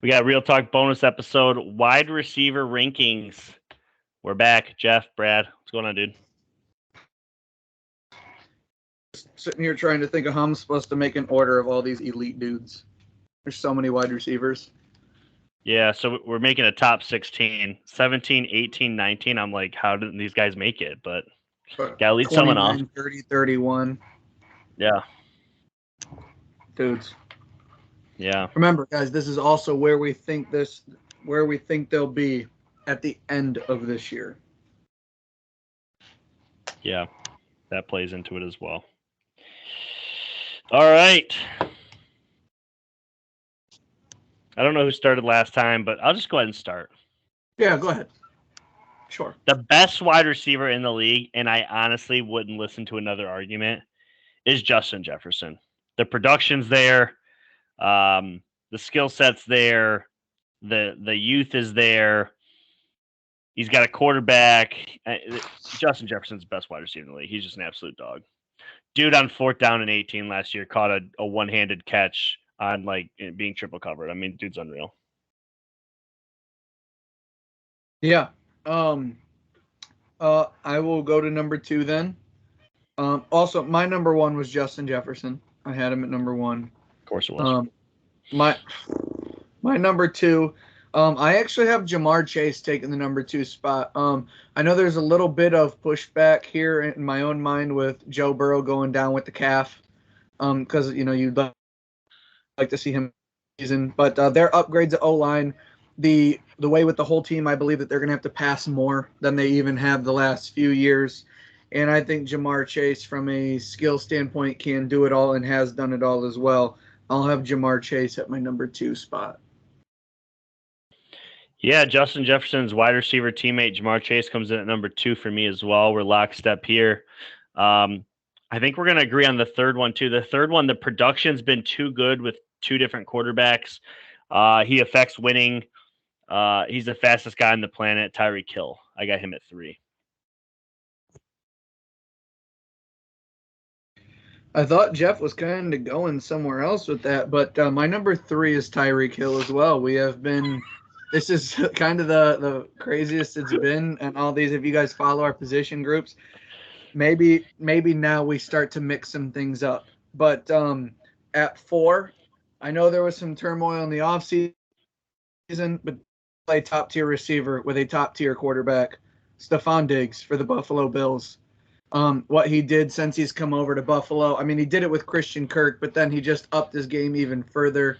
We got Real Talk bonus episode, wide receiver rankings. We're back. Jeff, Brad, what's going on, dude? Sitting here trying to think of how I'm supposed to make an order of all these elite dudes. There's so many wide receivers. Yeah, so we're making a top 16, 17, 18, 19. I'm like, how did these guys make it? But gotta lead someone off. 30, 31. Yeah. Dudes. Yeah. Remember, guys, this is also where we think they'll be at the end of this year. Yeah. That plays into it as well. All right. I don't know who started last time, but I'll just go ahead and start. Yeah, go ahead. Sure. The best wide receiver in the league, and I honestly wouldn't listen to another argument, is Justin Jefferson. The production's there. The skill set's there. The youth is there. He's got a quarterback. Justin Jefferson's the best wide receiver in the league. He's just an absolute dog. Dude on 4th down and 18 last year caught a one-handed catch on being triple covered. I mean, dude's unreal. Yeah. I will go to number 2 then. Also, my number 1 was Justin Jefferson. I had him at number 1. Of course it was. My number 2, I actually have Ja'Marr Chase taking the number 2 spot. I know there's a little bit of pushback here in my own mind with Joe Burrow going down with the calf, because you'd like to see him season, but their upgrades at O-line, the way with the whole team, I believe that they're going to have to pass more than they even have the last few years. And I think Ja'Marr Chase, from a skill standpoint, can do it all and has done it all as well. I'll have Ja'Marr Chase at my number 2 spot. Yeah, Justin Jefferson's wide receiver teammate Ja'Marr Chase comes in at number 2 for me as well. We're lockstep here. I think we're going to agree on the third one too. The third one, the production's been too good with 2 different quarterbacks. He affects winning. He's the fastest guy on the planet, Tyreek Hill. I got him at 3. I thought Jeff was kind of going somewhere else with that, but my number 3 is Tyreek Hill as well. This is kind of the craziest it's been, and all these, if you guys follow our position groups, maybe now we start to mix some things up. But at 4, I know there was some turmoil in the offseason, but a top-tier receiver with a top-tier quarterback, Stephon Diggs for the Buffalo Bills. What he did since he's come over to Buffalo. I mean, he did it with Christian Kirk, but then he just upped his game even further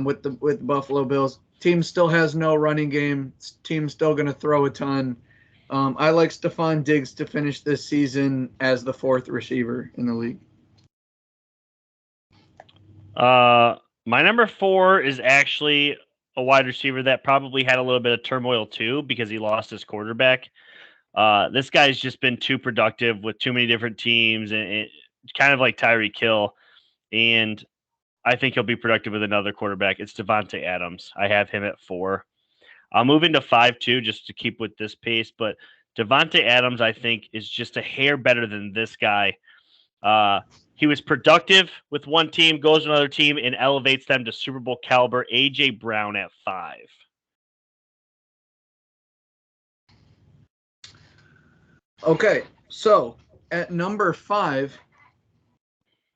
with the Buffalo Bills. Team still has no running game. Team's still going to throw a ton. I like Stephon Diggs to finish this season as the 4th receiver in the league. My number 4 is actually a wide receiver that probably had a little bit of turmoil too because he lost his quarterback. This guy's just been too productive with too many different teams, and kind of like Tyreek Hill. And I think he'll be productive with another quarterback. It's Davante Adams. I have him at 4. I'll move into 5 too, just to keep with this pace. But Davante Adams, I think, is just a hair better than this guy. He was productive with one team, goes to another team, and elevates them to Super Bowl caliber. A.J. Brown at 5. Okay, so at number 5,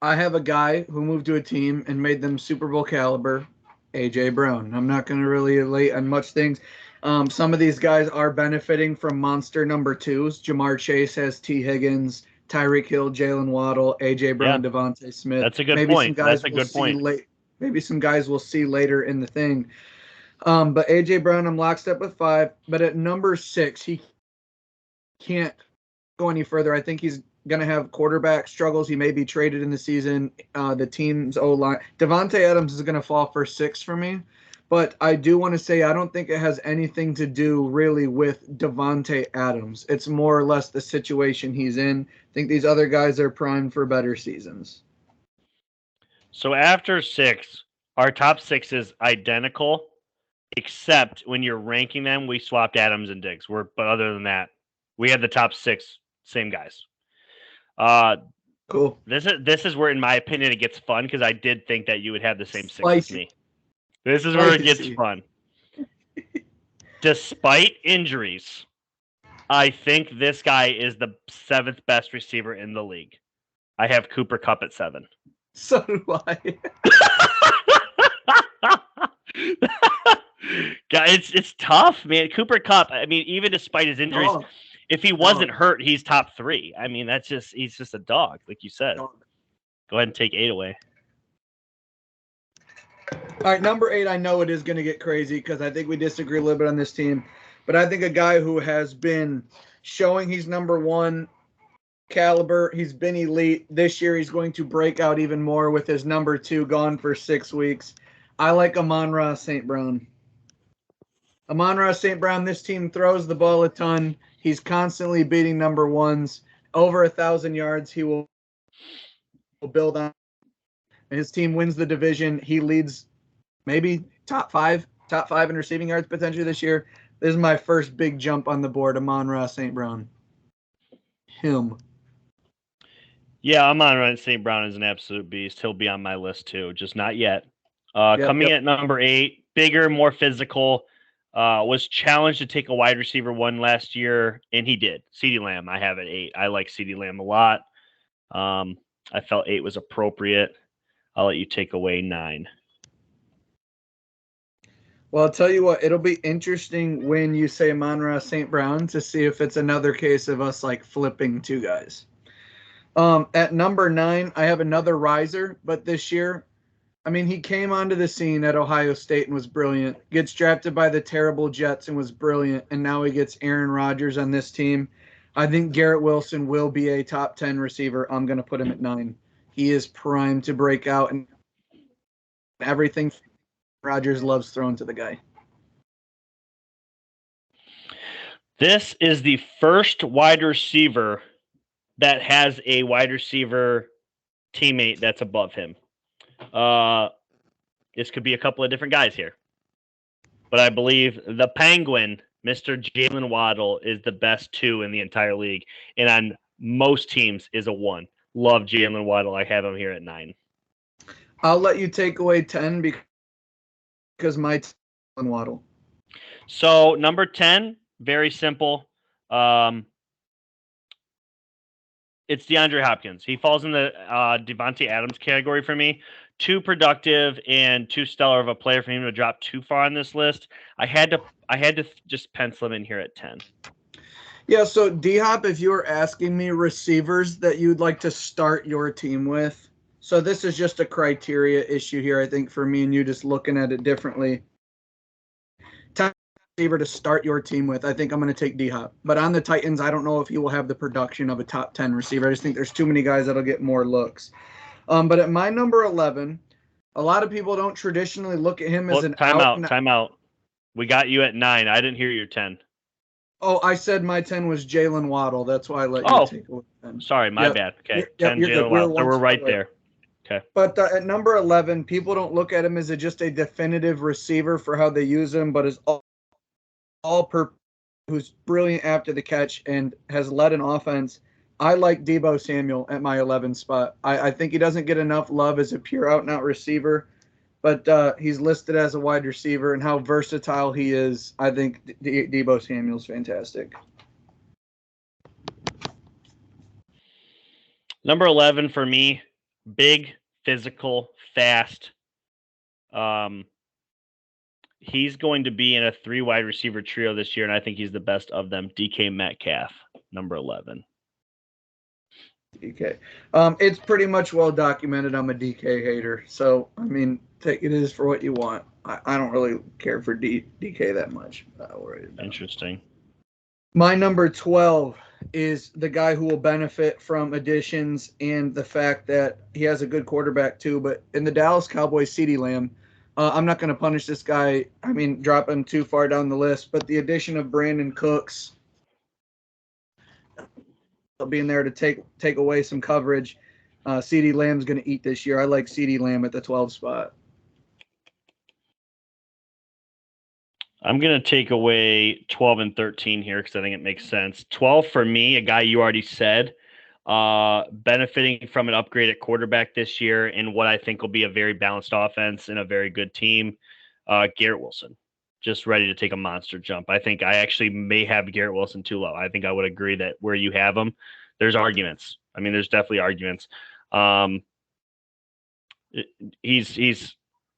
I have a guy who moved to a team and made them Super Bowl caliber, A.J. Brown. I'm not going to really relate on much things. Some of these guys are benefiting from monster number 2s. Ja'Marr Chase has T. Higgins, Tyreek Hill, Jalen Waddle, A.J. Brown, Devontae Smith. That's a good point. That's a good point. Maybe some guys we'll see later in the thing. But A.J. Brown, I'm lockstep with 5. But at number 6, he can't go any further. I think he's going to have quarterback struggles. He may be traded in the season. The team's O-line. Davante Adams is going to fall for 6 for me. But I do want to say I don't think it has anything to do really with Davante Adams. It's more or less the situation he's in. I think these other guys are primed for better seasons. So after 6, our top 6 is identical, except when you're ranking them, we swapped Adams and Diggs. But other than that, we had the top 6 same guys. Cool. This is where, in my opinion, it gets fun because I did think that you would have the same 6 as me. This is where it gets fun. Despite injuries, I think this guy is the 7th best receiver in the league. I have Cooper Kupp at 7. So do I. It's tough, man. Cooper Kupp, I mean, even despite his injuries, if he wasn't hurt, he's top 3. I mean, he's just a dog, like you said. Go ahead and take 8 away. All right, number 8, I know it is going to get crazy because I think we disagree a little bit on this team. But I think a guy who has been showing he's number 1 caliber, he's been elite. This year he's going to break out even more with his number 2 gone for 6 weeks. I like Amon-Ra St. Brown. Amon-Ra St. Brown, this team throws the ball a ton. He's constantly beating number 1s. Over 1,000 yards he will build on. His team wins the division. He leads maybe top five in receiving yards potentially this year. This is my first big jump on the board, Amon-Ra St. Brown. Him. Yeah, Amon-Ra St. Brown is an absolute beast. He'll be on my list too, just not yet. Coming at number 8, bigger, more physical, was challenged to take a wide receiver 1 last year, and he did. CeeDee Lamb, I have at 8. I like CeeDee Lamb a lot. I felt 8 was appropriate. I'll let you take away 9. Well, I'll tell you what, it'll be interesting when you say Amon-Ra St. Brown to see if it's another case of us like flipping 2 guys. At number 9, I have another riser, but this year, I mean, he came onto the scene at Ohio State and was brilliant. Gets drafted by the terrible Jets and was brilliant, and now he gets Aaron Rodgers on this team. I think Garrett Wilson will be a top 10 receiver. I'm going to put him at 9. He is primed to break out, and everything Rodgers loves throwing to the guy. This is the first wide receiver that has a wide receiver teammate that's above him. This could be a couple of different guys here. But I believe the Penguin, Mr. Jalen Waddle, is the best 2 in the entire league. And on most teams is a 1. Love Jalen Waddle. I have him here at 9. I'll let you take away 10 because my Jalen Waddle. So number 10, very simple. It's DeAndre Hopkins. He falls in the Devontae Adams category for me. Too productive and too stellar of a player for him to drop too far on this list. I had to just pencil him in here at 10. Yeah, so D-Hop, if you were asking me receivers that you'd like to start your team with, so this is just a criteria issue here, I think, for me and you just looking at it differently. Top receiver to start your team with, I think I'm going to take D-Hop. But on the Titans, I don't know if he will have the production of a top 10 receiver. I just think there's too many guys that'll get more looks. But at my number 11, a lot of people don't traditionally look at him as an Time out. We got you at 9. I didn't hear your 10. Oh, I said my 10 was Jalen Waddle. That's why I let you take away 10. Sorry, my bad. Okay, 10 Jalen Waddle. So we're right there. Okay. But at number 11, people don't look at him as just a definitive receiver for how they use him, but as all-purpose, who's brilliant after the catch and has led an offense. I like Deebo Samuel at my 11 spot. I think he doesn't get enough love as a pure out-and-out receiver, but he's listed as a wide receiver, and how versatile he is, I think Deebo Samuel's fantastic. Number 11 for me, big, physical, fast. He's going to be in a 3 wide receiver trio this year, and I think he's the best of them. DK Metcalf, number 11. DK. It's pretty much well documented I'm a DK hater. So, I mean, take it as for what you want. I don't really care for DK that much. Interesting. My number 12 is the guy who will benefit from additions and the fact that he has a good quarterback too. But in the Dallas Cowboys, CeeDee Lamb, I'm not going to punish this guy. I mean, drop him too far down the list. But the addition of Brandon Cooks being there to take away some coverage, CeeDee Lamb's going to eat this year. I like CeeDee Lamb at the 12 spot. I'm going to take away 12 and 13 here because I think it makes sense. 12 for me, a guy you already said, benefiting from an upgrade at quarterback this year and what I think will be a very balanced offense and a very good team. Garrett Wilson, just ready to take a monster jump. I think I actually may have Garrett Wilson too low. I think I would agree that where you have him, there's arguments. I mean, there's definitely arguments. He's.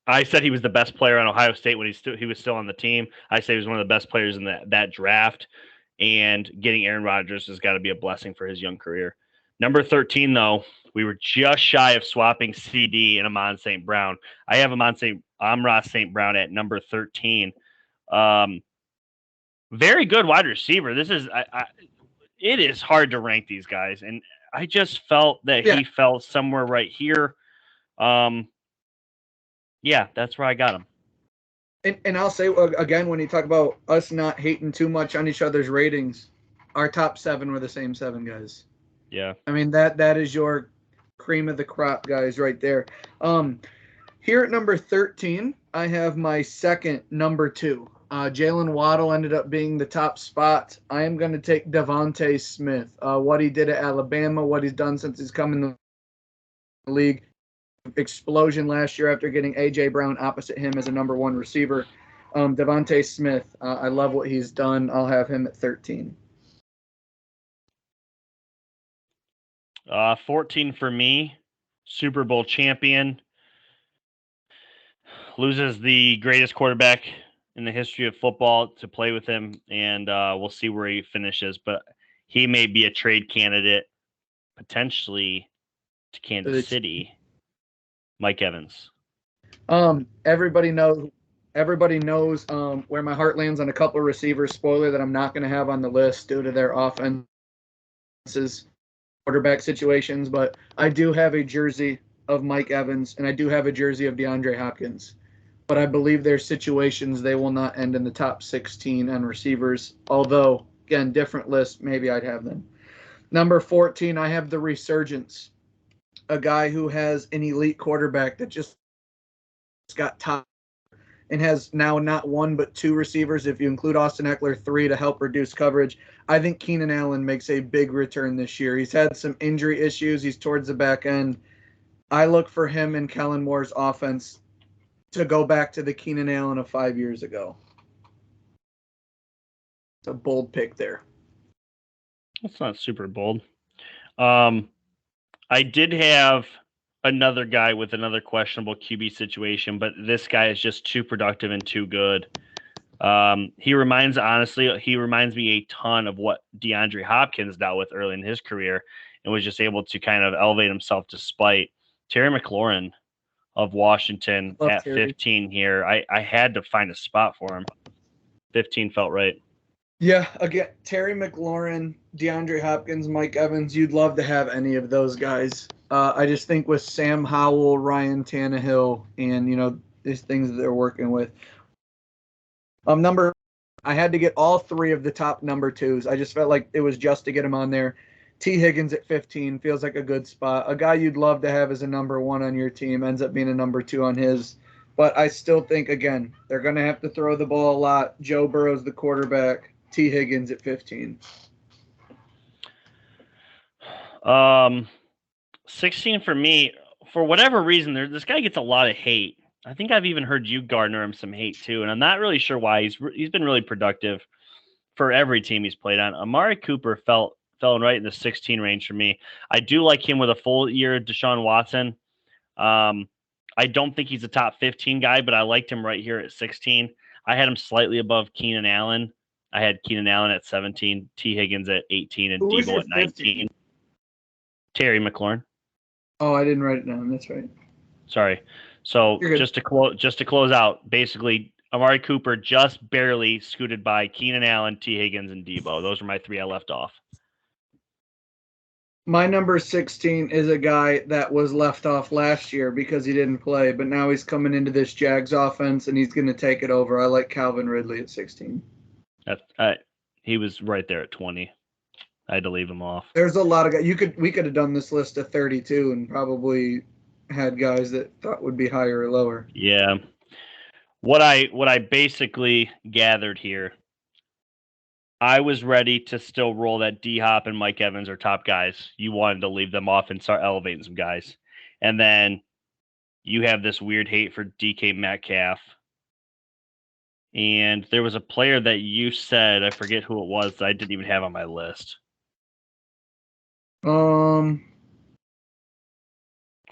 I said he was the best player on Ohio State when he was still on the team. I say he was one of the best players in that draft. And getting Aaron Rodgers has got to be a blessing for his young career. Number 13, though, we were just shy of swapping CD and Amon St. Brown. I have Amon St. Brown at number 13. Very good wide receiver. This is it is hard to rank these guys, and I just felt that he fell somewhere right here. Yeah, that's where I got him. And I'll say again, when you talk about us not hating too much on each other's ratings, our top 7 were the same 7 guys. Yeah. I mean, that is your cream of the crop guys right there. Here at number 13, I have my second number 2. Jalen Waddle ended up being the top spot. I am going to take Devontae Smith. What he did at Alabama, what he's done since he's come in the league. Explosion last year after getting A.J. Brown opposite him as a number 1 receiver. Devontae Smith, I love what he's done. I'll have him at 13. 14 for me, Super Bowl champion. Loses the greatest quarterback in the history of football to play with him, and we'll see where he finishes. But he may be a trade candidate, potentially, to Kansas City. Mike Evans. Everybody knows where my heart lands on a couple of receivers. Spoiler that I'm not going to have on the list due to their offenses, quarterback situations. But I do have a jersey of Mike Evans, and I do have a jersey of DeAndre Hopkins. But I believe their situations, they will not end in the top 16 on receivers. Although, again, different list, maybe I'd have them. Number 14, I have the resurgence. A guy who has an elite quarterback that just got top and has now not 1 but 2 receivers, if you include Austin Eckler, 3 to help reduce coverage. I think Keenan Allen makes a big return this year. He's had some injury issues. He's towards the back end. I look for him and Kellen Moore's offense to go back to the Keenan Allen of 5 years ago. It's a bold pick there. That's not super bold. I did have another guy with another questionable QB situation, but this guy is just too productive and too good. He reminds me a ton of what DeAndre Hopkins dealt with early in his career and was just able to kind of elevate himself despite Terry McLaurin of Washington at Terry. 15 here. I had to find a spot for him. 15 felt right. Yeah, again, Terry McLaurin, DeAndre Hopkins, Mike Evans, you'd love to have any of those guys. I just think with Sam Howell, Ryan Tannehill, and, these things that they're working with. I had to get all 3 of the top number 2s. I just felt like it was just to get them on there. T. Higgins at 15 feels like a good spot. A guy you'd love to have as a number 1 on your team ends up being a number 2 on his. But I still think, again, they're going to have to throw the ball a lot. Joe Burrow's the quarterback. T. Higgins at 15. 16 for me. For whatever reason, this guy gets a lot of hate. I think I've even heard you garner him some hate too, and I'm not really sure why. He's been really productive for every team he's played on. Amari Cooper fell right in the 16 range for me. I do like him with a full year of Deshaun Watson. I don't think he's a top 15 guy, but I liked him right here at 16. I had him slightly above Keenan Allen. I had Keenan Allen at 17, T. Higgins at 18, and Debo at 19. Terry McLaurin. Oh, I didn't write it down. That's right. Sorry. So just to close out, basically, Amari Cooper just barely scooted by Keenan Allen, T. Higgins, and Debo. Those were my 3 I left off. My number 16 is a guy that was left off last year because he didn't play, but now he's coming into this Jags offense and he's going to take it over. I like Calvin Ridley at 16. He was right there at 20. I had to leave him off. There's a lot of guys. We could have done this list of 32 and probably had guys that thought would be higher or lower. Yeah. What I basically gathered here, I was ready to still roll that D-Hop and Mike Evans are top guys. You wanted to leave them off and start elevating some guys. And then you have this weird hate for DK Metcalf And there was a player that you said, I forget who it was, that I didn't even have on my list.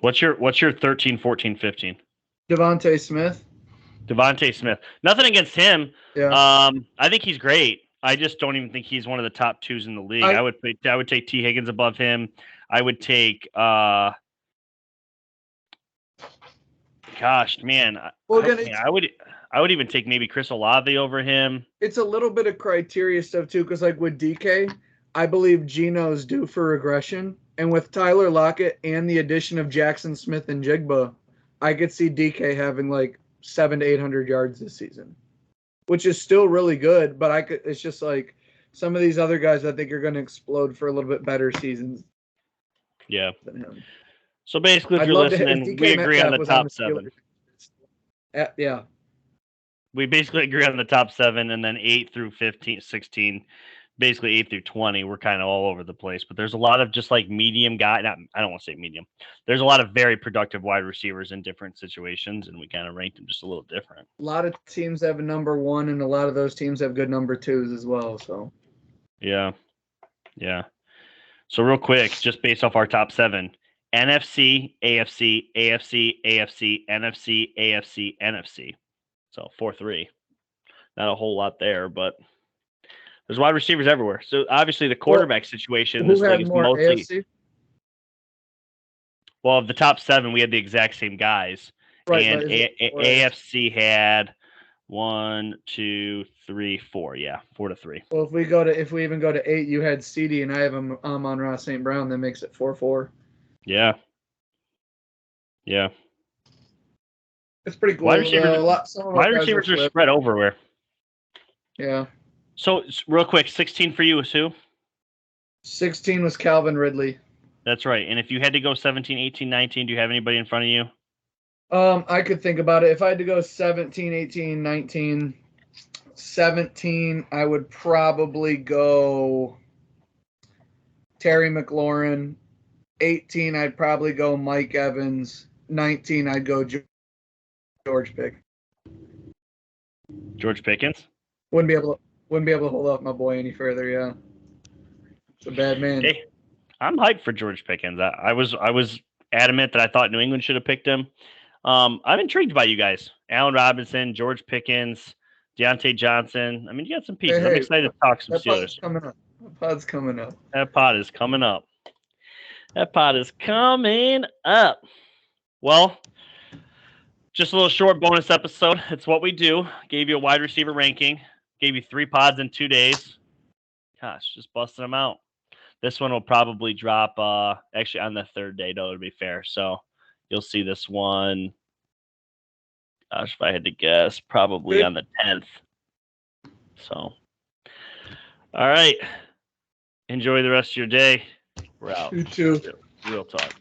What's your 13, 14, 15? Devontae Smith. Devontae Smith. Nothing against him. Yeah. I think he's great. I just don't even think he's one of the top twos in the league. I would take T. Higgins above him. I would take gosh, man. Well, again, I would even take maybe Chris Olave over him. It's a little bit of criteria stuff too, because like with DK, I believe Geno's due for regression. And with Tyler Lockett and the addition of Jackson Smith and Jigba, I could see DK having like 700 to 800 yards this season, which is still really good. But it's just like some of these other guys I think are going to explode for a little bit better seasons. Yeah. Than him. So basically, if you're listening, we agree on the top 7. Yeah. We basically agree on the top 7, and then 8 through 15, 16. Basically 8 through 20, we're kind of all over the place, but there's a lot of just like medium guy. I don't want to say medium. There's a lot of very productive wide receivers in different situations, and we kind of ranked them just a little different. A lot of teams have a number 1, and a lot of those teams have good number 2s as well. So, yeah. So real quick, just based off our top 7, NFC, AFC, AFC, AFC, NFC, AFC, NFC. So 4-3. Not a whole lot there, but there's wide receivers everywhere. So obviously the quarterback situation in this league is mostly AFC? Well, of the top 7, we had the exact same guys. Right, and AFC had 1, 2, 3, 4. Yeah, 4-3. Well, if we even go to 8, you had CD and I have Amon-Ra St. Brown. That makes it 4-4. Yeah. It's pretty cool. Wide receivers are spread everywhere. Yeah. So real quick, 16 for you was who? 16 was Calvin Ridley. That's right. And if you had to go 17, 18, 19, do you have anybody in front of you? I could think about it. If I had to go 17, 18, 19, 17, I would probably go Terry McLaurin. 18, I'd probably go Mike Evans. 19, I'd go George Pickens. George Pickens? Wouldn't be able to hold off my boy any further. Yeah, it's a bad man. Hey, I'm hyped for George Pickens. I was adamant that I thought New England should have picked him. I'm intrigued by you guys: Allen Robinson, George Pickens, Deontay Johnson. I mean, you got some pieces. I'm excited to talk some Steelers. That pod's coming up. That pod is coming up. Well, just a little short bonus episode. It's what we do. Gave you a wide receiver ranking. Gave you 3 pods in 2 days. Gosh, just busting them out. This one will probably drop actually on the 3rd day, though, to be fair. So you'll see this one. Gosh, if I had to guess, probably on the 10th. So, all right. Enjoy the rest of your day. We're out. You too. Real talk.